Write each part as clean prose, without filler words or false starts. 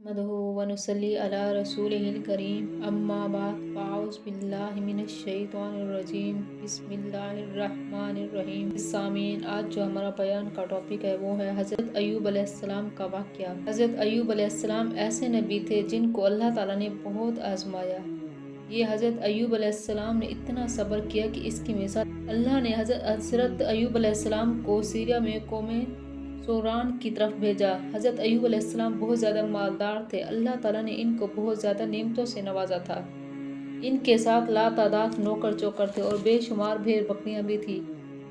नहमदुहु व नुसल्ली अला रसूलिहिल करीम अम्मा बाद फ़अऊज़ु बिल्लाहि मिनश्शैतानिर्रजीम बिस्मिल्लाहिर्रहमानिर्रहीम। सामीन, आज जो हमारा बयान का टॉपिक है वो है हज़रत अय्यूब अलैहिस्सलाम का वाक़या। हज़रत अय्यूब अलैहिस्सलाम ऐसे नबी थे जिनको अल्लाह ताला ने बहुत आजमाया। ये हज़रत अय्यूब अलैहिस्सलाम ने इतना सब्र किया कि इसकी मिसाल अल्लाह ने हज़रत अय्यूब अलैहिस्सलाम को सीरिया में कौमे सोरान की तरफ भेजा। हज़रत अय्यूब अलैहिस्सलाम बहुत ज़्यादा मालदार थे। अल्लाह ताला ने इनको बहुत ज़्यादा नेमतों से नवाजा था। इनके साथ लातादाद नौकर चौकर थे और बेशुमार भेड़ बकरियां भी थी।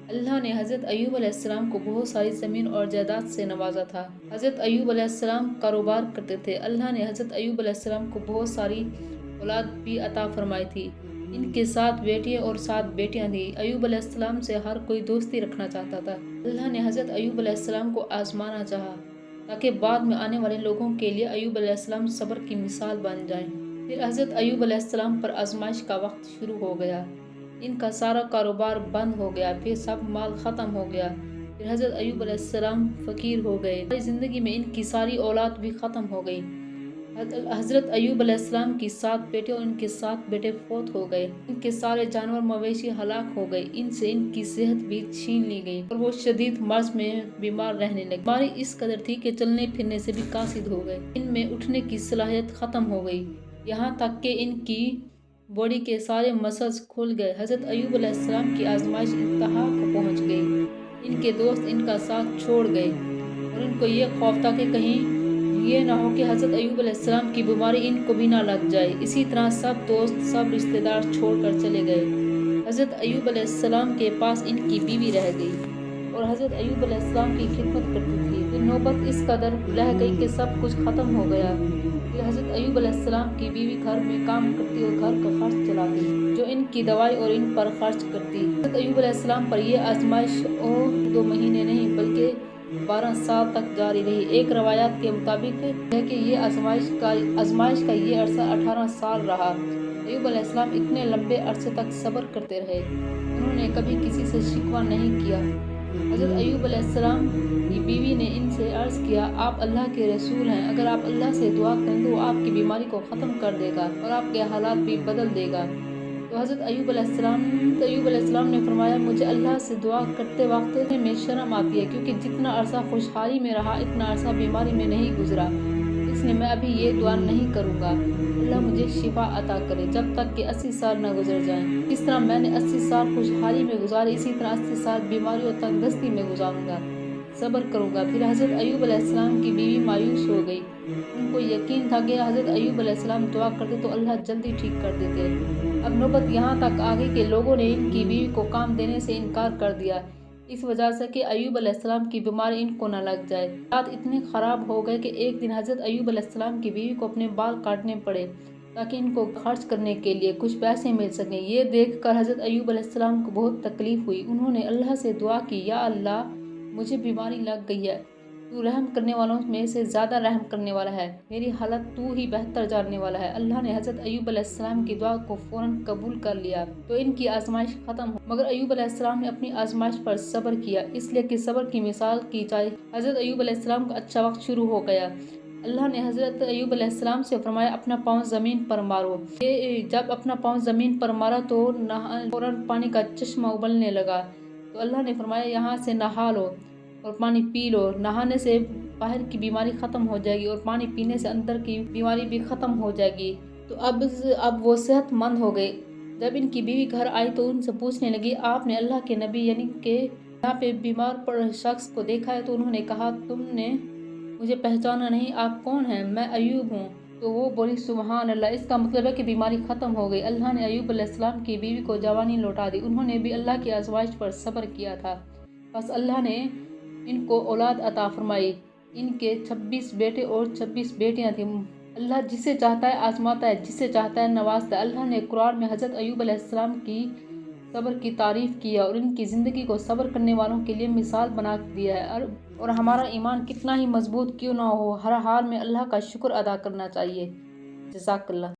अल्लाह ने हज़रत अय्यूब अलैहिस्सलाम को बहुत सारी ज़मीन और जायदाद से नवाजा था। हज़रत अय्यूब अलैहिस्सलाम कारोबार करते थे। अल्लाह ने हज़रत अय्यूब अलैहिस्सलाम को बहुत सारी औलाद भी अता फरमाई थी। इनके 7 बेटे और 7 बेटियां थी। अय्यूब अलैहिस्सलाम से हर कोई दोस्ती रखना चाहता था। अल्लाह ने हज़रत अय्यूब अलैहिस्सलाम को आजमाना चाहा ताकि बाद में आने वाले लोगों के लिए अय्यूब अलैहिस्सलाम सब्र की मिसाल बन जाएं। फिर हज़रत अय्यूब अलैहिस्सलाम पर आजमाइश का वक्त शुरू हो गया। इनका सारा कारोबार बंद हो गया, फिर सब माल ख़त्म हो गया। फिर हज़रत अय्यूब अलैहिस्सलाम फ़कीर हो गए। ज़िंदगी में इनकी सारी औलाद भी ख़त्म हो गई। हज़रत अय्यूब अलैहिस्सलाम की 7 बेटे और इनके 7 बेटे फौत हो गए। इनके सारे जानवर मवेशी हलाक हो गए। इनसे इनकी सेहत भी छीन ली गई और वो शदीद मर्ज में बीमार रहने लगे। बीमारी इस कदर थी कि चलने फिरने से भी कासिद हो गए। इनमें उठने की सलाहियत ख़त्म हो गई, यहाँ तक कि इनकी बॉडी के सारे मसल्स खुल गए। हज़रत अय्यूब अलैहिस्सलाम की आजमाइश इंतहा को पहुँच गई। इनके दोस्त इनका साथ छोड़ गए और इनको ये खौफ था कि कहीं ये ना हो कि हज़रत अय्यूब अलैहिस्सलाम की बीमारी इनको भी ना लग जाए। इसी तरह सब दोस्त सब रिश्तेदार छोड़कर चले गए। हज़रत अय्यूब अलैहिस्सलाम के पास इनकी बीवी रह गई और हज़रत अय्यूब अलैहिस्सलाम की खिदमत करती थी। फिर नौबत इस कदर रह गई कि सब कुछ ख़त्म हो गया। फिर हज़रत अय्यूब अलैहिस्सलाम की बीवी घर में काम करती और घर का खर्च चलाती, जो इनकी दवाई और इन पर खर्च करती। हज़रत अय्यूब अलैहिस्सलाम पर यह आजमाइश और 2 महीने नहीं बल्कि 12 साल तक जारी रही। एक रवायत के मुताबिक है कि ये आजमाइश का ये अरसा 18 साल रहा। अय्यूब अलैहिस्सलाम इतने लंबे अरसे तक सब्र करते रहे। उन्होंने कभी किसी से शिकवा नहीं किया। हज़रत अय्यूब अलैहिस्सलाम की बीवी ने इनसे अर्ज़ किया, आप अल्लाह के रसूल हैं, अगर आप अल्लाह से दुआ करें तो आपकी बीमारी को ख़त्म कर देगा और आपके हालात भी बदल देगा। तो हज़रत अय्यूब अलैहिस्सलाम ने फरमाया, मुझे अल्लाह से दुआ करते वक्त में शर्म आती है, क्योंकि जितना अरसा खुशहाली में रहा इतना अरसा बीमारी में नहीं गुजरा, इसलिए मैं अभी ये दुआ नहीं करूँगा। अल्लाह मुझे शिफा अता करे जब तक कि 80 साल न गुजर जाएं। इस तरह मैंने 80 साल खुशहाली में गुजारे, इसी तरह 80 साल बीमारी और तंगदस्ती में गुजारूंगा, सब्र करूँगा। फिर हज़रत अय्यूब अलैहिस्सलाम की बीवी मायूस हो गई। उनको यकीन था कि हज़रत अय्यूब अलैहिस्सलाम दुआ करते तो अल्लाह जल्दी ठीक कर देते। अब नौबत यहाँ तक आ गई कि लोगों ने इनकी बीवी को काम देने से इनकार कर दिया, इस वजह से कि अय्यूब अलैहिस्सलाम की बीमारी इनको न लग जाए। हालात इतने ख़राब हो गए कि एक दिन हज़रत अय्यूब अलैहिस्सलाम की बीवी को अपने बाल काटने पड़े ताकि इनको खर्च करने के लिए कुछ पैसे मिल सकें। ये देखकर हज़रत अय्यूब अलैहिस्सलाम को बहुत तकलीफ़ हुई। उन्होंने अल्लाह से दुआ की, या अल्लाह मुझे बीमारी लग गई है, तू रहम करने वालों में से ज़्यादा रहम करने वाला है, मेरी हालत तू ही बेहतर जानने वाला है। अल्लाह ने हज़रत अय्यूब अलैहिस्सलाम की दुआ को फ़ौरन कबूल कर लिया तो इनकी आजमाइश ख़त्म हो। मगर अय्यूब अलैहिस्सलाम ने अपनी आजमाइश पर सब्र किया, इसलिए कि सब्र की मिसाल की जाए। हज़रत अय्यूब अलैहिस्सलाम का अच्छा वक्त शुरू हो गया। अल्लाह ने हज़रत अय्यूब अलैहिस्सलाम से फरमाया, अपना पाँव ज़मीन पर मारो। जब अपना पाँव ज़मीन पर मारा तो फ़ौरन पानी का चश्मा उबलने लगा। तो अल्लाह ने फरमाया, यहाँ से नहा लो और पानी पी लो। नहाने से बाहर की बीमारी ख़त्म हो जाएगी और पानी पीने से अंदर की बीमारी भी ख़त्म हो जाएगी। तो अब वो सेहतमंद हो गए। जब इनकी बीवी घर आई तो उनसे पूछने लगी, आपने अल्लाह के नबी यानी कि यहाँ पे बीमार पड़े शख्स को देखा है? तो उन्होंने कहा, तुमने मुझे पहचाना नहीं, आप कौन हैं? मैं अय्यूब हूँ। तो वो बोली, सुबहान अल्लाह, इसका मतलब है कि बीमारी ख़त्म हो गई। अल्लाह ने अय्यूब अलैहिस्सलाम की बीवी को जवानी लौटा दी। उन्होंने भी अल्लाह की आजमाइश पर सब्र किया था, बस अल्लाह ने इनको औलाद अता फरमाई। इनके 26 बेटे और 26 बेटियां थीं। अल्लाह जिसे चाहता है आजमाता है, जिसे चाहता है नवाजता है। अल्लाह ने कुरान में हज़रत अय्यूब अलैहिस्सलाम की सब्र की तारीफ़ की है और इनकी ज़िंदगी को सब्र करने वालों के लिए मिसाल बना दिया है। और हमारा ईमान कितना ही मजबूत क्यों ना हो, हर हाल में अल्लाह का शुक्र अदा करना चाहिए। जज़ाकल्लाह।